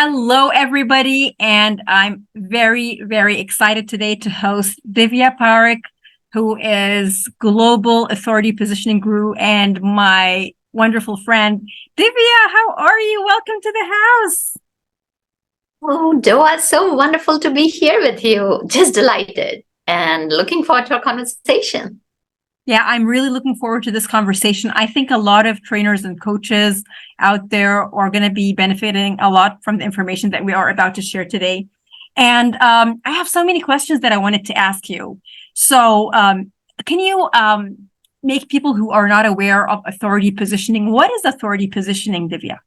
Hello, everybody, and I'm very, very excited today to host Divya Parekh, who is Global Authority Positioning Guru and my wonderful friend. Divya, how are you? Welcome to the house. Oh, Doa, so wonderful to be here with you. Just delighted and looking forward to our conversation. Yeah, I'm really looking forward to this conversation. I think a lot of trainers and coaches out there are going to be benefiting a lot from the information that we are about to share today. And I have so many questions that I wanted to ask you. So can you make people who are not aware of authority positioning? What is authority positioning, Divya?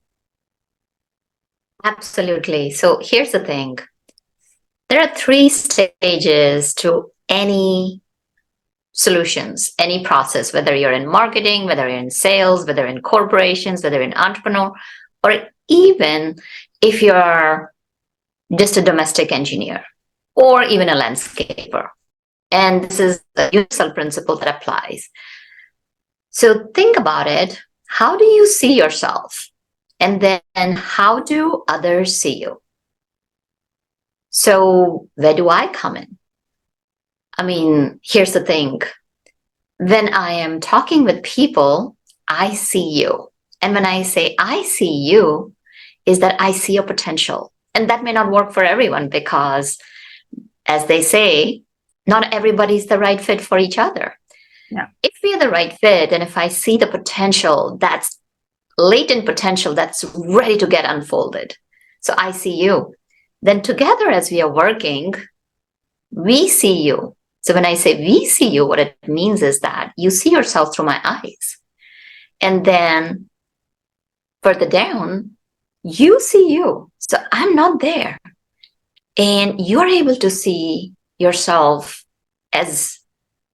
Absolutely. So here's the thing. There are three stages to any solutions, any process, whether you're in marketing, whether you're in sales, whether in corporations, whether you're an entrepreneur, or even if you're just a domestic engineer or even a landscaper. And this is a universal principle that applies. So think about it. How do you see yourself? And then how do others see you? So where do I come in? I mean, here's the thing. When I am talking with people, I see you. And when I say I see you, is that I see your potential. And that may not work for everyone because, as they say, not everybody's the right fit for each other. Yeah. If we are the right fit, and if I see the potential, that's latent potential that's ready to get unfolded. So I see you. Then together as we are working, we see you. So when I say we see you, what it means is that you see yourself through my eyes. And then further down, you see you. So I'm not there. And you're able to see yourself as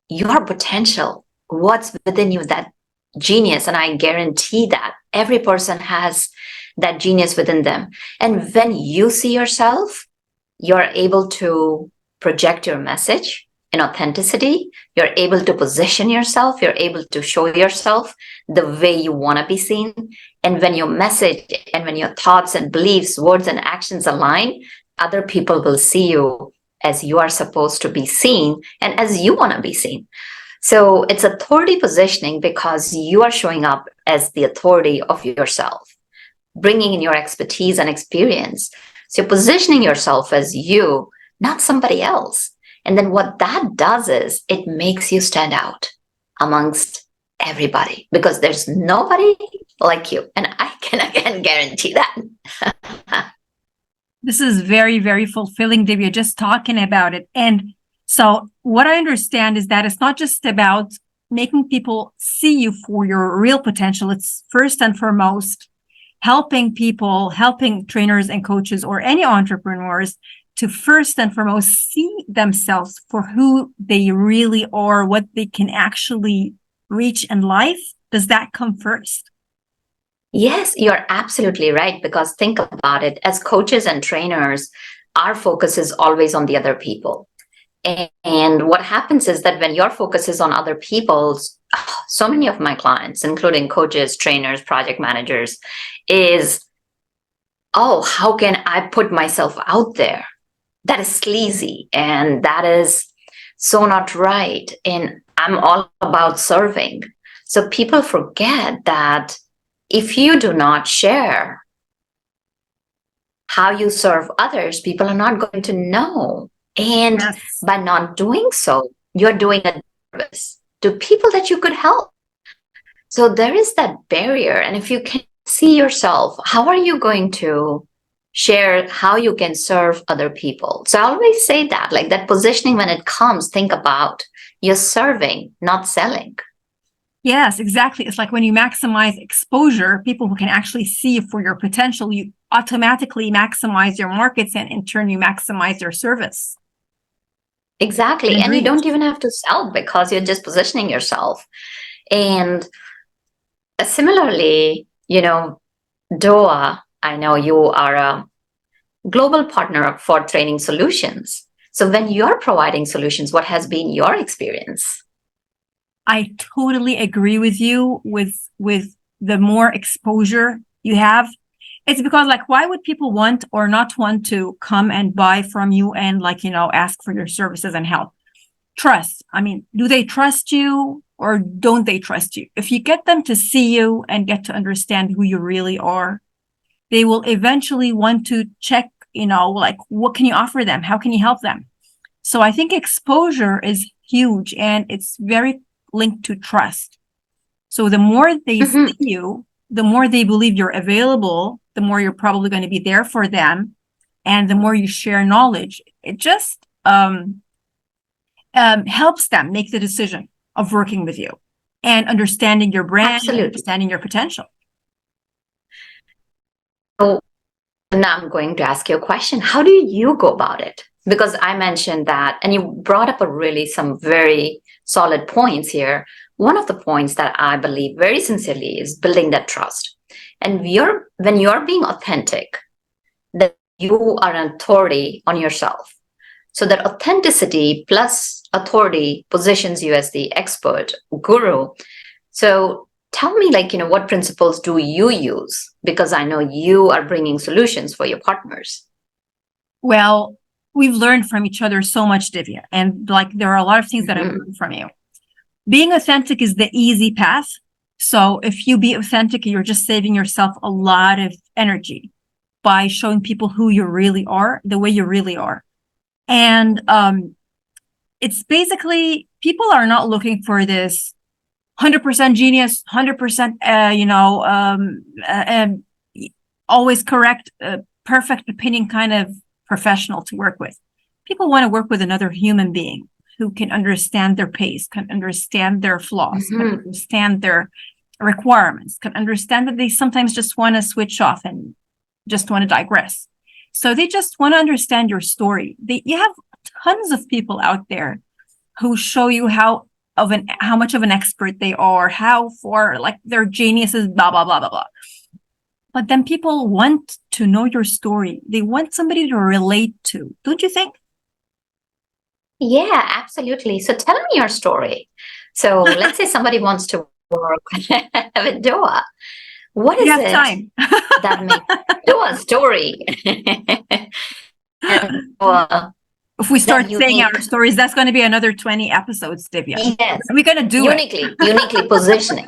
your potential, what's within you, that genius. And I guarantee that every person has that genius within them. And when you see yourself, you're able to project your message in authenticity. You're able to position yourself. You're able to show yourself the way you want to be seen. And when your message and when your thoughts and beliefs, words and actions align, other people will see you as you are supposed to be seen and as you want to be seen. So it's authority positioning because you are showing up as the authority of yourself, bringing in your expertise and experience. So you're positioning yourself as you, not somebody else. And then what that does is it makes you stand out amongst everybody because there's nobody like you. And I can again guarantee that. This is very, very fulfilling, Divya, just talking about it. And so what I understand is that it's not just about making people see you for your real potential. It's first and foremost helping people, helping trainers and coaches or any entrepreneurs to first and foremost see themselves for who they really are, what they can actually reach in life. Does that come first? Yes, you're absolutely right. Because think about it, as coaches and trainers, our focus is always on the other people. And what happens is that when your focus is on other people's, so many of my clients, including coaches, trainers, project managers, is, oh, how can I put myself out there? That is sleazy and that is so not right. And I'm all about serving. So people forget that if you do not share how you serve others, people are not going to know. And Yes. by not doing so, you're doing a service to people that you could help. So there is that barrier. And if you can see yourself, how are you going to share how you can serve other people? So I always say that, like that positioning, when it comes, think about you're serving, not selling. Yes, exactly. It's like when you maximize exposure, people who can actually see you for your potential, you automatically maximize your markets and in turn you maximize your service. Exactly. And you don't even have to sell because you're just positioning yourself. And similarly, Doa, I know you are a global partner for training solutions. So when you're providing solutions, what has been your experience? I totally agree with you with the more exposure you have, It's because like, why would people want or not want to come and buy from you and like, ask for your services and help? Trust. I mean, do they trust you or don't they trust you? If you get them to see you and get to understand who you really are, they will eventually want to check, like, what can you offer them? How can you help them? So I think exposure is huge and it's very linked to trust. So the more they Mhm. see you, the more they believe you're available, the more you're probably going to be there for them. And the more you share knowledge, it just helps them make the decision of working with you and understanding your brand, Absolutely. understanding your potential. So now I'm going to ask you a question. How do you go about it? Because I mentioned that, and you brought up some very solid points here. One of the points that I believe very sincerely is building that trust. And when you're being authentic, that you are an authority on yourself. So that authenticity plus authority positions you as the expert guru. So tell me, like, what principles do you use? Because I know you are bringing solutions for your partners. Well, we've learned from each other so much, Divya. And like, there are a lot of things that I've Mhm. learned from you. Being authentic is the easy path. So if you be authentic, you're just saving yourself a lot of energy by showing people who you really are, the way you really are. And it's basically, people are not looking for this 100% genius, 100%, always correct, perfect opinion kind of professional to work with. People want to work with another human being who can understand their pace, can understand their flaws, can Mhm. understand their requirements, can understand that they sometimes just want to switch off and just want to digress. So they just want to understand your story. You have tons of people out there who show you how much of an expert they are, how far like their geniuses, blah blah blah blah blah. But then people want to know your story. They want somebody to relate to, don't you think? Yeah, absolutely. So tell me your story. So let's say somebody wants to work with Doa. What We is have it time. that makes Doa's story and Doa If we that start saying unique? our stories, that's going to be another 20 episodes, Divya. Yes, We're going to do it. uniquely positioning.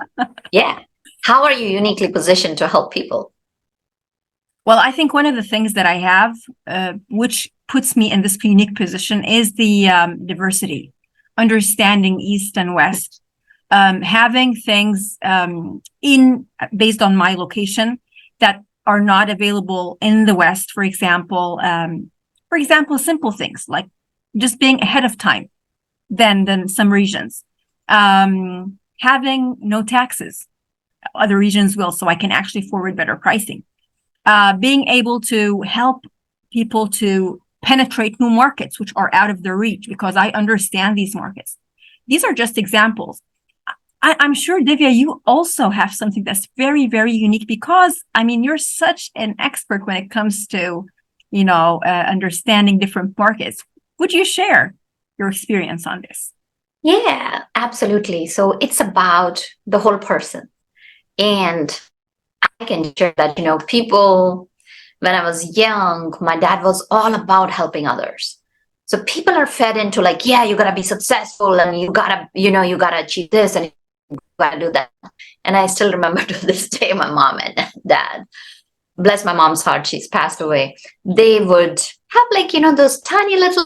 Yeah. How are you uniquely positioned to help people? Well, I think one of the things that I have, which puts me in this unique position, is the diversity, understanding East and West, having things based on my location that are not available in the West. For example, simple things like just being ahead of time than some regions, having no taxes. Other regions will, so I can actually forward better pricing. Being able to help people to penetrate new markets, which are out of their reach, because I understand these markets. These are just examples. I'm sure, Divya, you also have something that's very, very unique because, I mean, you're such an expert when it comes to, understanding different markets. Would you share your experience on this? Yeah, absolutely. So it's about the whole person. And I can share that, people, when I was young, my dad was all about helping others. So people are fed into like, yeah, you gotta be successful and you gotta achieve this and you gotta do that. And I still remember to this day, my mom and dad, bless my mom's heart, she's passed away. They would have like, those tiny little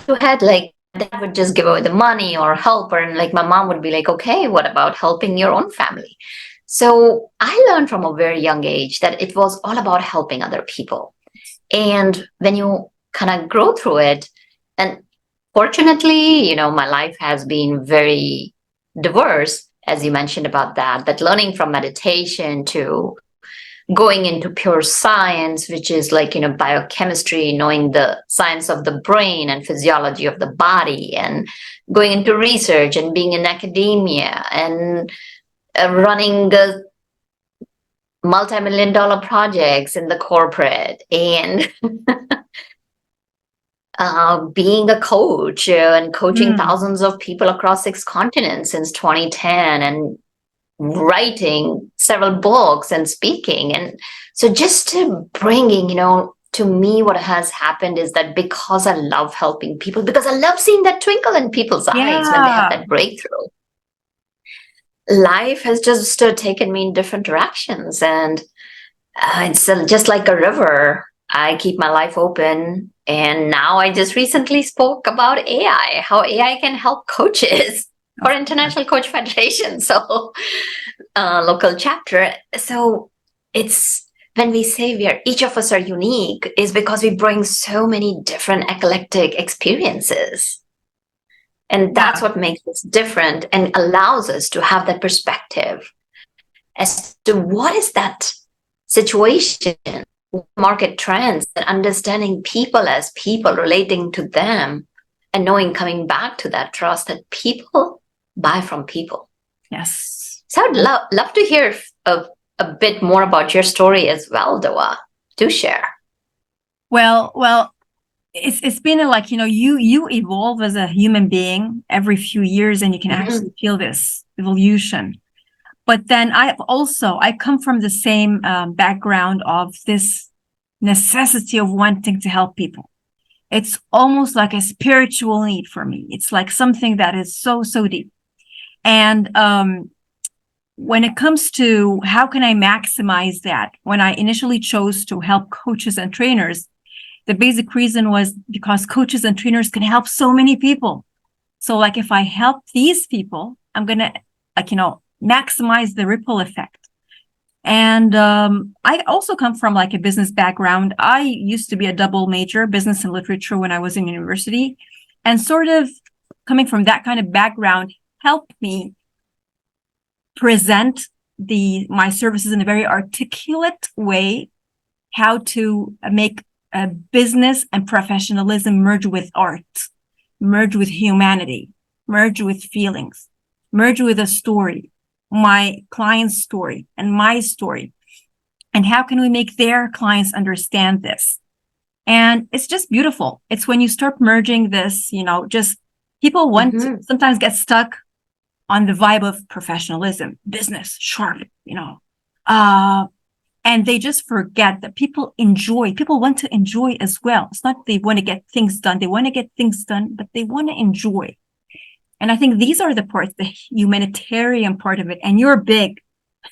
who had like dad would just give away the money or help her, and like my mom would be like, okay, what about helping your own family? So I learned from a very young age that it was all about helping other people. And when you kind of grow through it, and fortunately, my life has been very diverse, as you mentioned about that learning from meditation to going into pure science, which is like, biochemistry, knowing the science of the brain and physiology of the body, and going into research and being in academia and running multi-million dollar projects in the corporate and being a coach and coaching thousands of people across 6 continents since 2010 and writing several books and speaking. And so just to bringing, to me, what has happened is that because I love helping people, because I love seeing that twinkle in people's eyes when they have that breakthrough, life has just taken me in different directions. And it's just like a river. I keep my life open. And now I just recently spoke about AI, how AI can help coaches for International Coach Federation. So local chapter. So it's when we say each of us are unique is because we bring so many different eclectic experiences. And that's what makes us different and allows us to have that perspective as to what is that situation, market trends, and understanding people as people, relating to them, and knowing, coming back to that trust that people buy from people. Yes. So I'd love to hear a bit more about your story as well, Divya. Do share. Well, it's been like, you evolve as a human being every few years, and you can actually feel this evolution. But then I come from the same background of this necessity of wanting to help people. It's almost like a spiritual need for me. It's like something that is so, so deep. And when it comes to how can I maximize that, when I initially chose to help coaches and trainers, the basic reason was because coaches and trainers can help so many people. So like if I help these people, I'm going to maximize the ripple effect. And I also come from like a business background. I used to be a double major, business and literature, when I was in university, and sort of coming from that kind of background helped me present my services in a very articulate way, how to make a business and professionalism merge with art, merge with humanity, merge with feelings, merge with a story, my client's story and my story. And how can we make their clients understand this? And it's just beautiful. It's when you start merging this, just people want to sometimes get stuck on the vibe of professionalism, business, sharp, and they just forget that people want to enjoy as well. It's not they want to get things done. They want to get things done, but they want to enjoy. And I think these are the parts, the humanitarian part of it. And you're big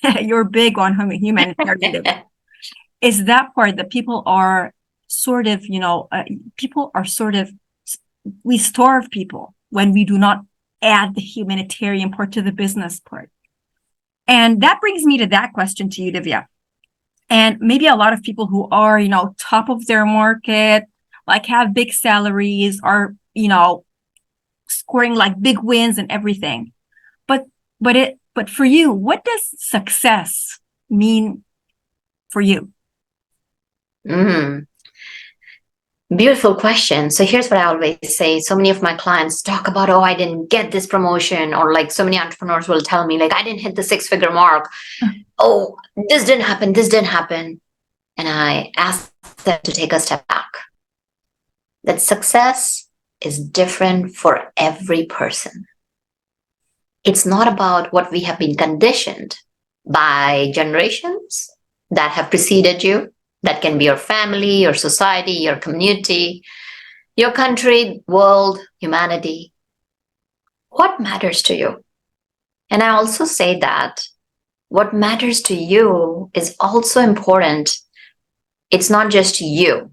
on humanitarian. Is that part that people are sort of, we starve people when we do not add the humanitarian part to the business part. And that brings me to that question to you, Divya. And maybe a lot of people who are, top of their market, like have big salaries, are, scoring like big wins and everything. But for you, what does success mean for you? Beautiful question. So here's what I always say. So many of my clients talk about, I didn't get this promotion, or like so many entrepreneurs will tell me, like, I didn't hit the 6-figure mark. This didn't happen. And I ask them to take a step back. That success is different for every person. It's not about what we have been conditioned by generations that have preceded you. That can be your family, your society, your community, your country, world, humanity. What matters to you? And I also say that what matters to you is also important. It's not just you.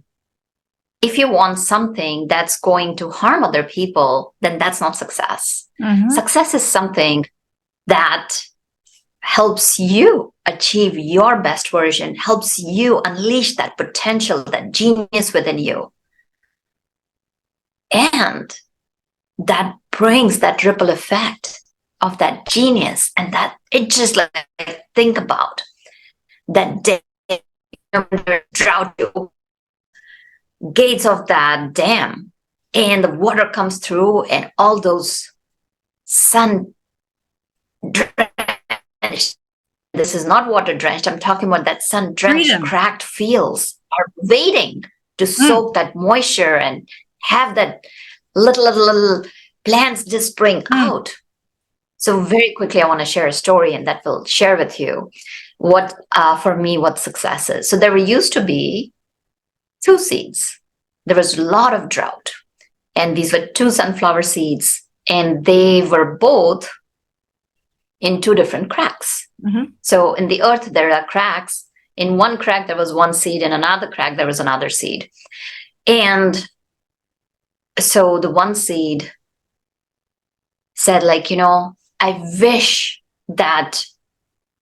If you want something that's going to harm other people, then that's not success. Success is something that helps you achieve your best version, helps you unleash that potential, that genius within you. And that brings that ripple effect of that genius, and that it just like think about that day, drought, gates of that dam, and the water comes through, and all those sun drenched, this is not water drenched, I'm talking about that sun drenched, cracked fields are waiting to soak that moisture and have that little plants just spring out. So very quickly, I want to share a story, and that will share with you for me, what success is. So there used to be two seeds. There was a lot of drought, and these were two sunflower seeds, and they were both in two different cracks. So in the earth, there are cracks. In one crack, there was one seed. In another crack, there was another seed. And so the one seed said, like, I wish that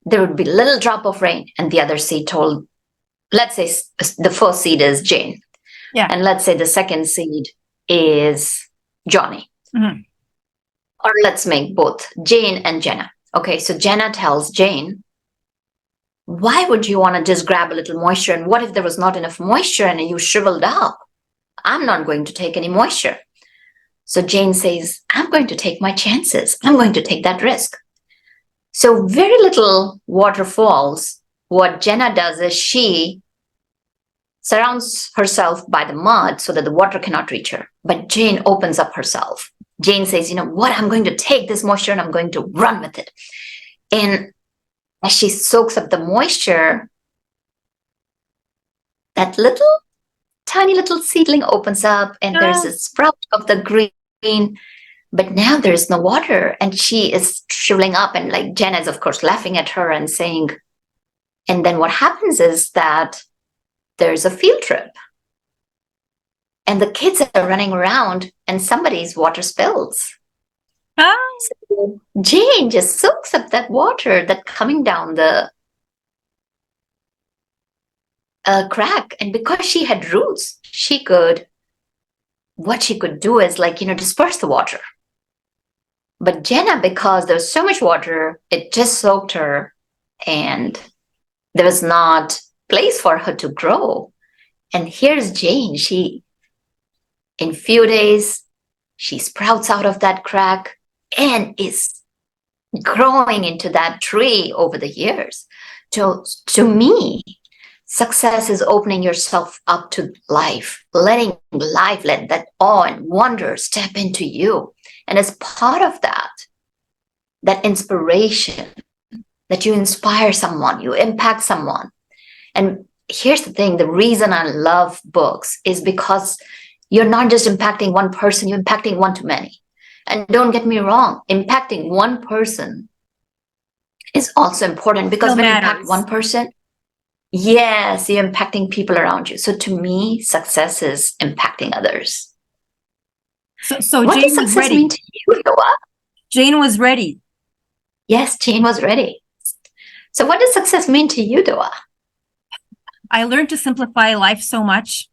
there would be a little drop of rain. And the other seed told, let's say the first seed is Jane. Yeah. And let's say the second seed is Johnny. Or let's make both Jane and Jenna. Okay, so Jenna tells Jane, why would you want to just grab a little moisture? And what if there was not enough moisture and you shriveled up? I'm not going to take any moisture. So Jane says, I'm going to take my chances. I'm going to take that risk. So very little water falls. What Jenna does is she surrounds herself by the mud so that the water cannot reach her. But Jane opens up herself. Jane says, what? I'm going to take this moisture and I'm going to run with it. And as she soaks up the moisture, that tiny little seedling opens up, and there's a sprout of the green, but now there's no water, and she is shriveling up, and like Jenna is of course laughing at her and saying, and then what happens is that there's a field trip, and the kids are running around, and somebody's water spills. So Jane just soaks up that water that coming down the crack, and because she had roots, what she could do is disperse the water. But Jenna, because there was so much water, it just soaked her, and there was not place for her to grow. And here's Jane. In few days, she sprouts out of that crack and is growing into that tree over the years. To me, success is opening yourself up to life, letting life, let that awe and wonder step into you. And as part of that inspiration, that you inspire someone, you impact someone. And here's the thing, the reason I love books is because you're not just impacting one person, you're impacting one to many. And don't get me wrong, impacting one person is also important, because when you impact one person, yes, you're impacting people around you. So to me, success is impacting others. So what Jane does success was ready. mean to you, Noah? Jane was ready. Yes, Jane was ready. So what does success mean to you, Noah? I learned to simplify life so much,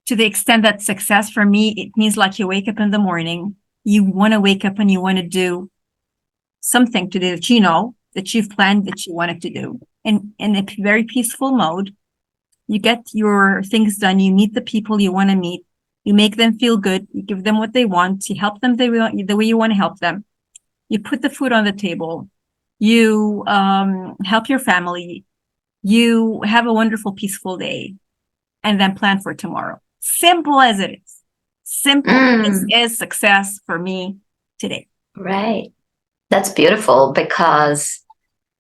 to the extent that success for me, it means like you wake up in the morning, you want to wake up and you want to do something to do that you've planned that you wanted to do. And in a very peaceful mode, you get your things done, you meet the people you want to meet, you make them feel good, you give them what they want, you help them the way you want to help them. You put the food on the table, you help your family, you have a wonderful, peaceful day, and then plan for tomorrow. Simple as it is. Simple is success for me today. Right. That's beautiful, because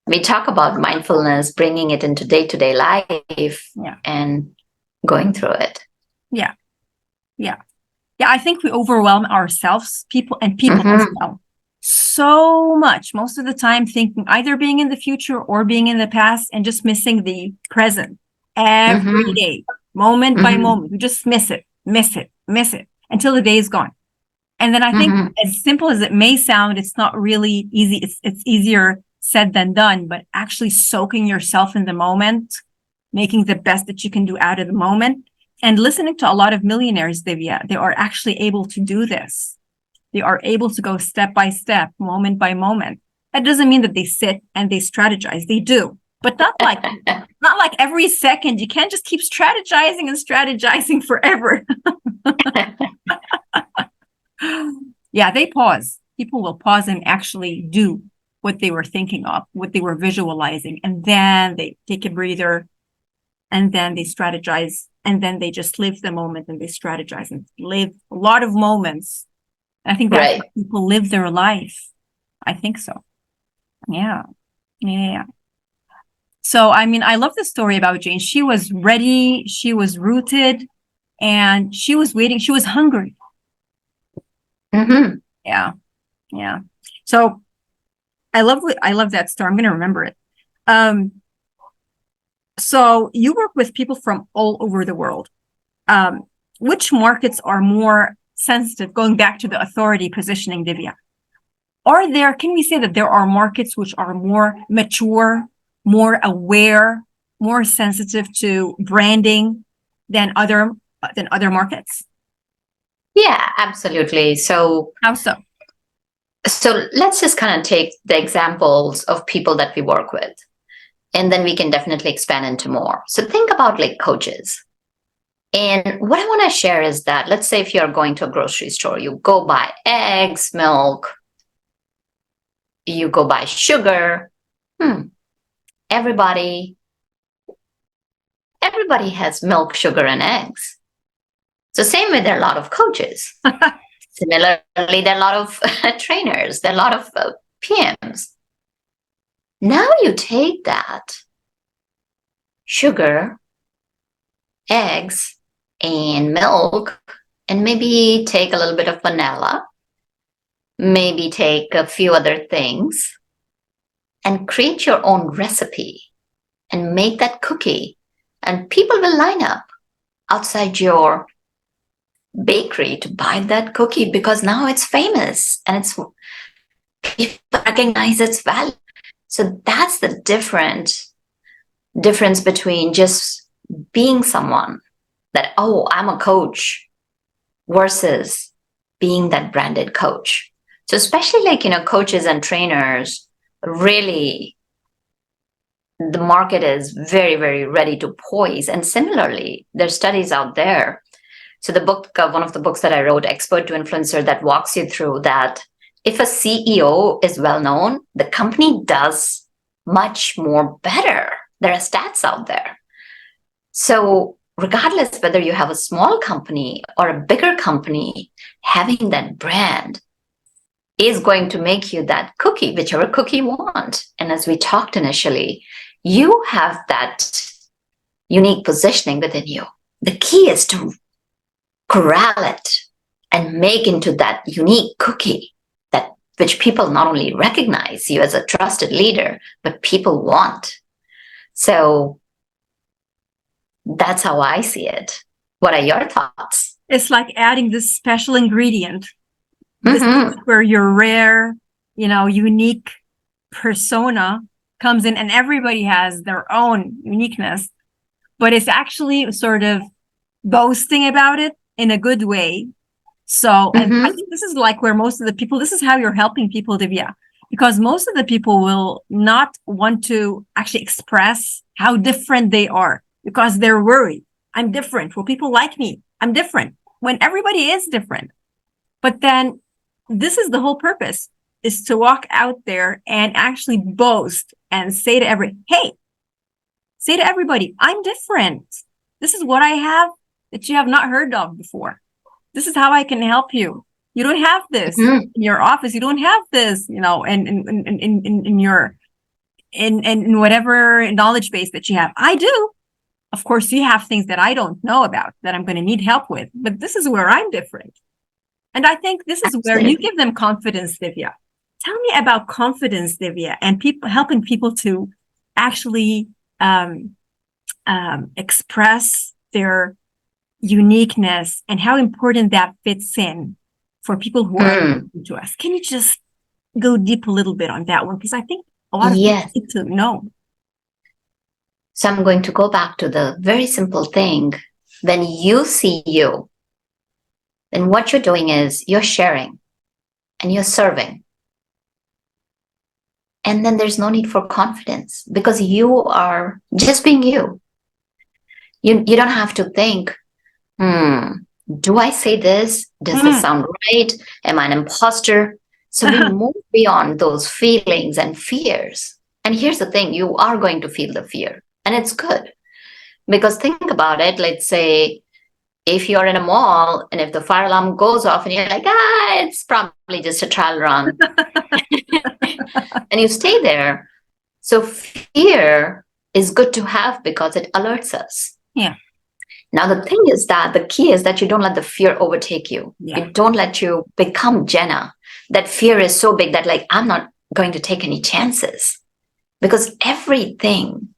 we talk about mindfulness, bringing it into day-to-day life and going through it. Yeah. I think we overwhelm ourselves, people as well, so much, most of the time, thinking either being in the future or being in the past, and just missing the present every day, moment by moment. We just miss it until the day is gone. And then I think, as simple as it may sound, it's not really easy. It's easier said than done, but actually soaking yourself in the moment, making the best that you can do out of the moment, and listening to a lot of millionaires, Divya, they are actually able to do this. They are able to go step by step, moment by moment. That doesn't mean that they sit and they strategize. They do, but not like every second. You can't just keep strategizing forever. Yeah, they pause. People will pause and actually do what they were thinking of, what they were visualizing, and then they take a breather, and then they strategize, and then they just live the moment, and they strategize and live a lot of moments. I think that's how people live their life. I think so. Yeah. Yeah. So, I mean, I love the story about Jane. She was ready, she was rooted, and she was waiting. She was hungry. Mm-hmm. Yeah. Yeah. So I love that story. I'm going to remember it. Um, so you work with people from all over the world. Um, which markets are more sensitive? Going back to the authority positioning, Divya. Can we say that there are markets which are more mature, more aware, more sensitive to branding than other markets? Yeah, absolutely. How so? So let's just kind of take the examples of people that we work with, and then we can definitely expand into more. So think about like coaches. And what I want to share is that, let's say if you're going to a grocery store, you go buy eggs, milk, you go buy sugar. Everybody, everybody has milk, sugar, and eggs. So same way, there are a lot of coaches. Similarly, there are a lot of trainers, there are a lot of PMs. Now you take that sugar, eggs, and milk, and maybe take a little bit of vanilla, maybe take a few other things, and create your own recipe and make that cookie. And people will line up outside your bakery to buy that cookie because now it's famous and it's people recognize its value. So that's the difference between just being someone that, oh, I'm a coach, versus being that branded coach. So especially like, coaches and trainers, really, the market is very, very ready to poise. And similarly, there's studies out there. So the book, one of the books that I wrote, Expert to Influencer, that walks you through that if a CEO is well known, the company does much more better. There are stats out there. So regardless whether you have a small company or a bigger company, having that brand is going to make you that cookie, whichever cookie you want. And as we talked initially, you have that unique positioning within you. The key is to corral it and make into that unique cookie that which people not only recognize you as a trusted leader, but people want. So that's how I see it. What are your thoughts? It's like adding this special ingredient. This Mm-hmm. is where your rare, unique persona comes in, and everybody has their own uniqueness, but it's actually sort of boasting about it in a good way. So, and I think this is like where most of the people, this is how you're helping people, Divya, because most of the people will not want to actually express how different they are because they're worried. I'm different. Will people like me? I'm different when everybody is different. But then this is the whole purpose, is to walk out there and actually boast and say to everybody, I'm different. This is what I have that you have not heard of before. This is how I can help you. You don't have this in your office. You don't have this, in your in whatever knowledge base that you have. I do. Of course, you have things that I don't know about that I'm going to need help with, but this is where I'm different. And I think this is where you give them confidence, Divya. Tell me about confidence, Divya, and helping people to actually express their uniqueness and how important that fits in for people who are listening to us. Can you just go deep a little bit on that one? Because I think a lot of people need to know. So I'm going to go back to the very simple thing. When you see you, then what you're doing is you're sharing and you're serving. And then there's no need for confidence because you are just being you. You don't have to think, do I say this? Does this sound right? Am I an imposter? So we move beyond those feelings and fears. And here's the thing, you are going to feel the fear. And it's good. Because think about it, let's say if you're in a mall and if the fire alarm goes off and you're like, it's probably just a trial run. and you stay there. So fear is good to have because it alerts us. Yeah. Now, the thing is that the key is that you don't let the fear overtake you. Yeah. You don't let you become Jenna. That fear is so big that, like, I'm not going to take any chances, because everything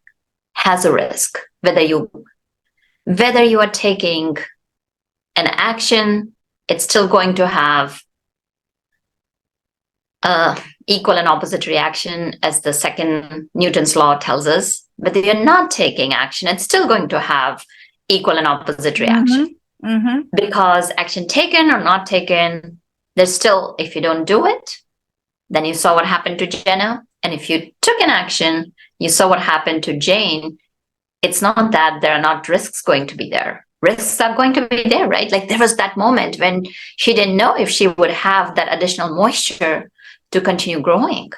has a risk. Whether you are taking an action, it's still going to have equal and opposite reaction, as the second Newton's law tells us. But if you're not taking action, it's still going to have equal and opposite reaction. Because action taken or not taken, there's still, if you don't do it, then you saw what happened to Jenna. And if you took an action, you saw what happened to Jane. It's not that there are not risks going to be there. Risks are going to be there, right? Like, there was that moment when she didn't know if she would have that additional moisture to continue growing.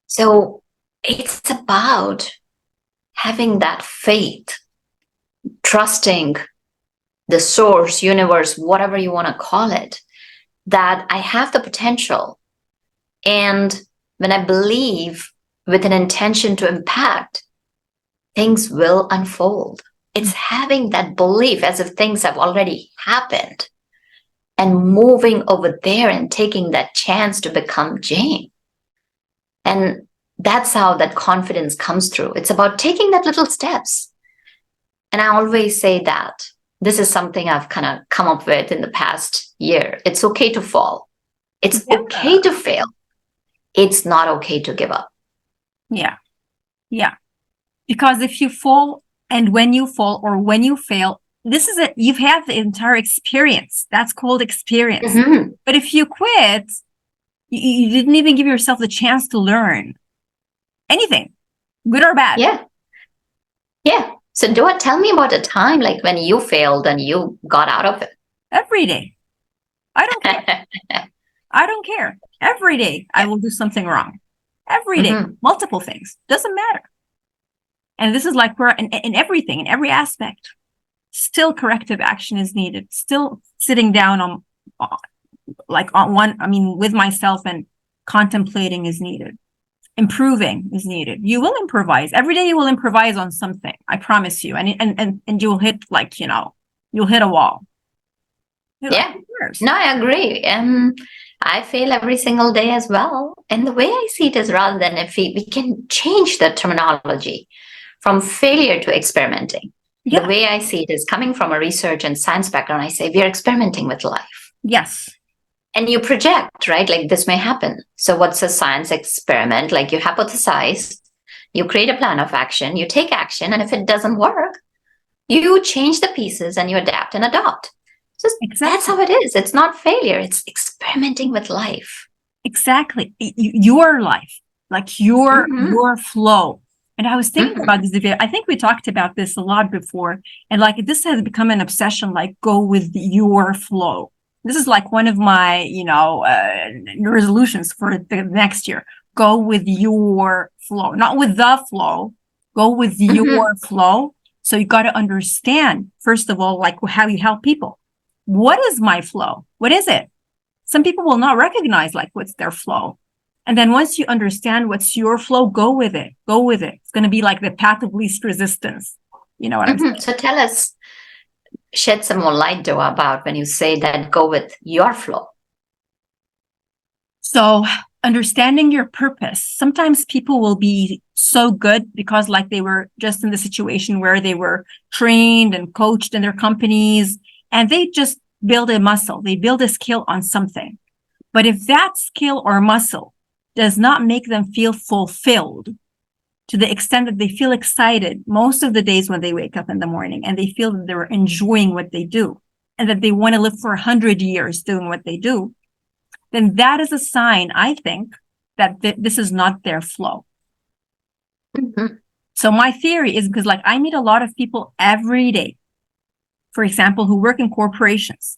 So it's about having that faith, trusting the source, universe, whatever you want to call it, that I have the potential. And when I believe with an intention to impact, things will unfold. It's having that belief as if things have already happened, and moving over there and taking that chance to become Jane. And that's how that confidence comes through. It's about taking that little steps. And I always say that this is something I've kind of come up with in the past year. It's okay to fall. It's okay to fail. It's not okay to give up. Yeah. Yeah. Because if you fall, and when you fall or when you fail, this is it. You've had the entire experience. That's called experience. But if you quit, you didn't even give yourself the chance to learn anything, good or bad. Yeah. Yeah. So tell me about a time like when you failed and you got out of it. Every day. I don't care. I don't care. Every day I will do something wrong. Every day, multiple things. Doesn't matter. And this is like we're in everything, in every aspect. Still corrective action is needed. Still sitting down with myself and contemplating is needed. Improving is needed. You will improvise. Every day you will improvise on something. I promise you. And you'll hit you'll hit a wall. Yeah. No, I agree. I fail every single day as well. And the way I see it is, rather than if we can change the terminology from failure to experimenting. Yeah. The way I see it is, coming from a research and science background, I say we are experimenting with life. Yes. And you project, right? Like, this may happen. So what's a science experiment? Like, you hypothesize, you create a plan of action, you take action, and if it doesn't work, you change the pieces and you adapt and adopt. Just exactly. That's how it is. It's not failure. It's experimenting with life. Exactly. Your life, like your flow. And I was thinking about this, Divya. I think we talked about this a lot before. And like, this has become an obsession, like, go with your flow. This is like one of my, resolutions for the next year. Go with your flow, not with the flow. Go with your flow. So you got to understand, first of all, like, how you help people. What is my flow? What is it? Some people will not recognize, like, what's their flow. And then once you understand what's your flow, go with it. Go with it. It's going to be like the path of least resistance. You know what I'm saying? So tell us, shed some more light, Doa, about when you say that go with your flow. So understanding your purpose. Sometimes people will be so good because, like, they were just in the situation where they were trained and coached in their companies, and they just build a muscle. They build a skill on something. But if that skill or muscle does not make them feel fulfilled to the extent that they feel excited most of the days when they wake up in the morning, and they feel that they're enjoying what they do and that they want to live for 100 years doing what they do, then that is a sign, I think, that this is not their flow. So my theory is, because, like, I meet a lot of people every day, for example, who work in corporations.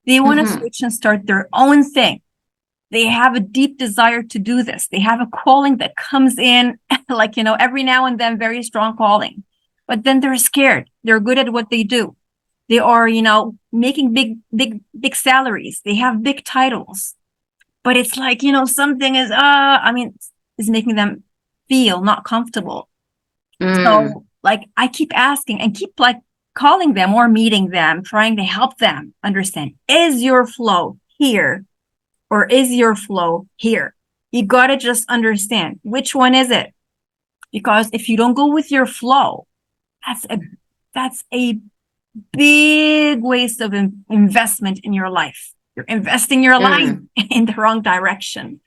They want to switch and start their own thing. They have a deep desire to do this. They have a calling that comes in, like, every now and then, very strong calling. But then they're scared. They're good at what they do. They are, making big salaries. They have big titles. but it's like, something is making them feel not comfortable. So like I keep asking and keep like calling them or meeting them, trying to help them understand, is your flow here or is your flow here? You got to just understand which one is it? Because if you don't go with your flow, that's a big waste of investment in your life. You're investing your life in the wrong direction.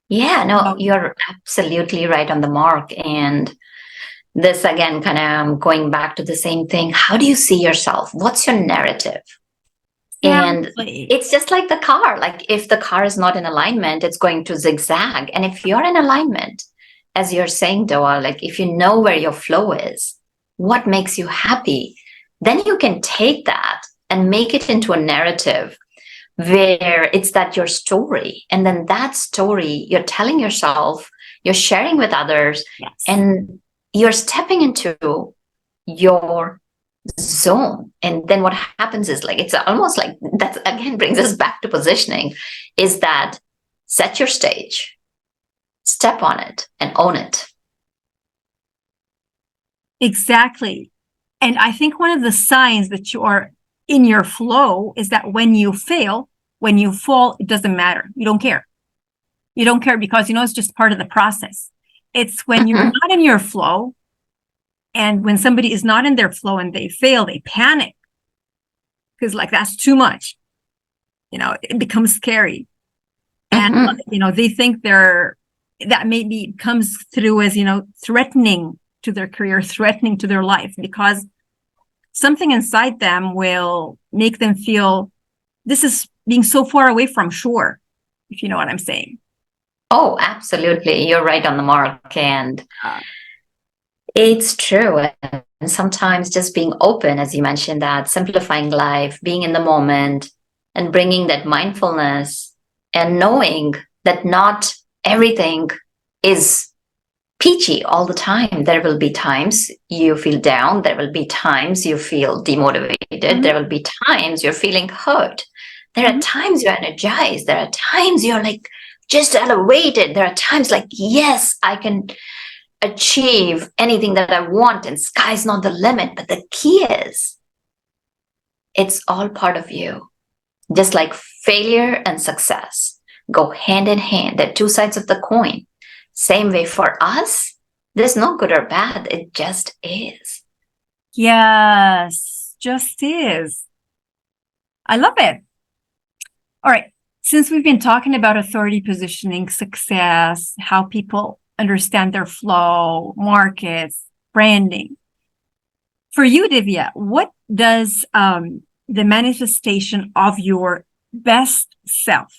Yeah, no, you're absolutely right on the mark. And this again, kind of going back to the same thing. How do you see yourself? What's your narrative? And it's just like the car. Like if the car is not in alignment, it's going to zigzag. And if you're in alignment, as you're saying, Doa, like if you know where your flow is, what makes you happy, then you can take that and make it into a narrative where it's that your story. And then that story you're telling yourself, you're sharing with others, and you're stepping into your zone. And then what happens is like, it's almost like that again brings us back to positioning, is that set your stage, step on it and own it. Exactly. And I think one of the signs that you are in your flow is that when you fail, when you fall, it doesn't matter. You don't care. You don't care because it's just part of the process. It's when you're not in your flow, and when somebody is not in their flow and they fail, they panic because like that's too much. It becomes scary. And they think that maybe comes through as threatening to their career, threatening to their life, because something inside them will make them feel this is being so far away from shore, if you know what I'm saying. Oh, absolutely. You're right on the mark. And it's true. And sometimes just being open, as you mentioned, that simplifying life, being in the moment and bringing that mindfulness and knowing that not everything is peachy all the time. There will be times you feel down. There will be times you feel demotivated. There will be times you're feeling hurt. There are times you're energized. There are times you're like just elevated. There are times like, yes, I can achieve anything that I want and sky's not the limit. But the key is it's all part of you. Just like failure and success go hand in hand. They're two sides of the coin. Same way for us, there's no good or bad. It just is. Yes, just is. I love it. All right. Since we've been talking about authority positioning, success, how people understand their flow, markets, branding. For you, Divya, what does the manifestation of your best self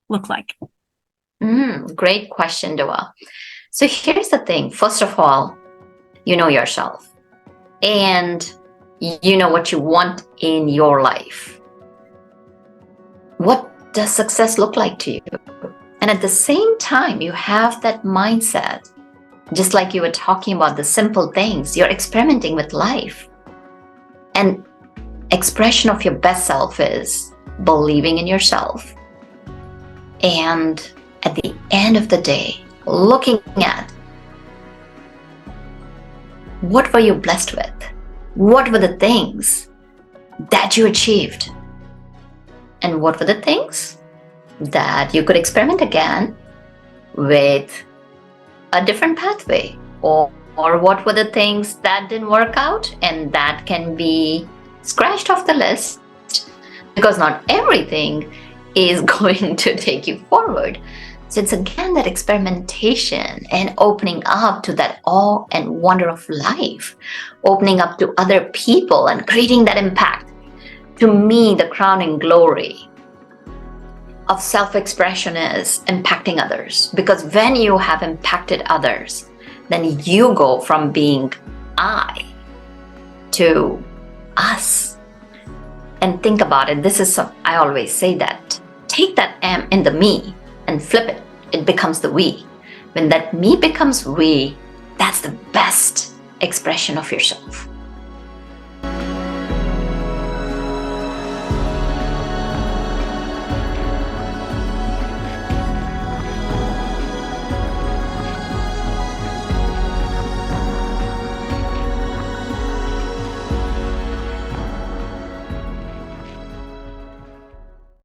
look like? Great question, Doa. So here's the thing. First of all, you know yourself and you know what you want in your life. What does success look like to you? And at the same time, you have that mindset, just like you were talking about the simple things, you're experimenting with life. And expression of your best self is believing in yourself. And at the end of the day, looking at what were you blessed with? What were the things that you achieved? And what were the things that you could experiment again with a different pathway? Or what were the things that didn't work out and that can be scratched off the list? Because not everything is going to take you forward. So it's again that experimentation and opening up to that awe and wonder of life, opening up to other people and creating that impact. To me, the crowning glory of self-expression is impacting others. Because when you have impacted others, then you go from being I to us. And think about it. I always say that. Take that am in the me and flip it. It becomes the we. When that me becomes we, that's the best expression of yourself.